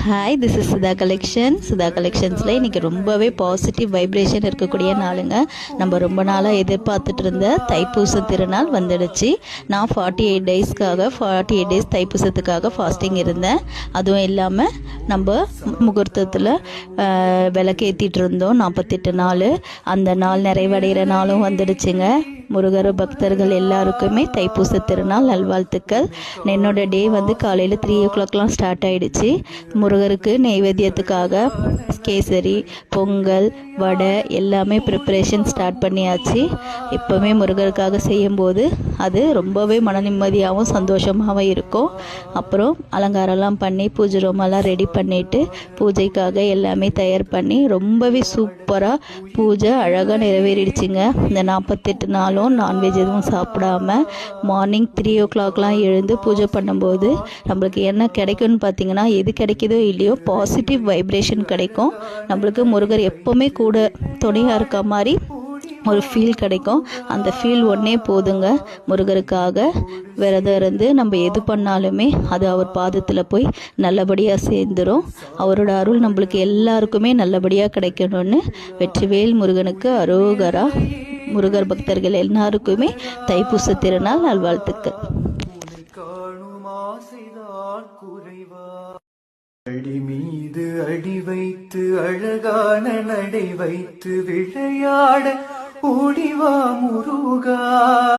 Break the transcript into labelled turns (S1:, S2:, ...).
S1: Hi, this is Sudha collection. Sudha கலெக்ஷன்ஸில் இன்றைக்கி ரொம்பவே பாசிட்டிவ் வைப்ரேஷன் இருக்கக்கூடிய நாளுங்க. நம்ம ரொம்ப நாளாக எதிர்பார்த்துட்டு இருந்த தைப்பூச திருநாள் வந்துடுச்சு. நான் 48 டேஸ் தைப்பூசத்துக்காக ஃபாஸ்டிங் இருந்தேன். அதுவும் இல்லாமல் நம்ம முகூர்த்தத்தில் விளக்கேற்றிட்டு இருந்தோம் 48 நாள். அந்த நாள் நிறைவடைகிற நாளும் வந்துடுச்சுங்க. முருகர் பக்தர்கள் எல்லாருக்குமே தைப்பூச திருநாள் நல்வாழ்த்துக்கள். என்னோட டே வந்து காலையில் 3 o'clockலாம் ஸ்டார்ட் ஆகிடுச்சு. முருகருக்கு நெய்வேத்தியத்துக்காக கேசரி, பொங்கல், வடை எல்லாமே ப்ரிப்பரேஷன் ஸ்டார்ட் பண்ணியாச்சு. எப்போவுமே முருகருக்காக செய்யும்போது அது ரொம்பவே மன நிம்மதியாகவும் சந்தோஷமாகவும் இருக்கும். அப்புறம் அலங்காரம்லாம் பண்ணி பூஜை ரூமெல்லாம் ரெடி பண்ணிவிட்டு பூஜைக்காக எல்லாமே தயார் பண்ணி ரொம்பவே சூப்பராக பூஜை அழகாக நிறைவேறிடுச்சுங்க. இந்த 48 நாளும் நான்வெஜ் எதுவும் சாப்பிடாம மார்னிங் 3 o'clockலாம் எழுந்து பூஜை பண்ணும்போது நம்மளுக்கு என்ன கிடைக்கும்னு பார்த்தீங்கன்னா, எது கிடைக்குதோ இல்லையோ பாசிட்டிவ் வைப்ரேஷன் கிடைக்கும். நம்மளுக்கு முருகர் எப்போவுமே கூட துணையாக இருக்க மாதிரி ஒரு ஃபீல் கிடைக்கும். அந்த ஃபீல் ஒன்றே போதுங்க. முருகருக்காக விரதம் இருந்து நம்ம எது பண்ணாலுமே அது அவர் பாதத்தில் போய் நல்லபடியாக சேர்ந்துடும். அவரோட அருள் நம்மளுக்கு எல்லாருக்குமே நல்லபடியாக கிடைக்கணும்னு வெற்றிவேல் முருகனுக்கு அரோகரா. முருகர் பக்தர்கள் எல்லாருக்குமே தைப்பூச திருநாள் நல்வாழ்த்துக்கள்.
S2: அடி மீது அடி வைத்து அழகான நடை வைத்து விளையாட ஓடிவா முருகா.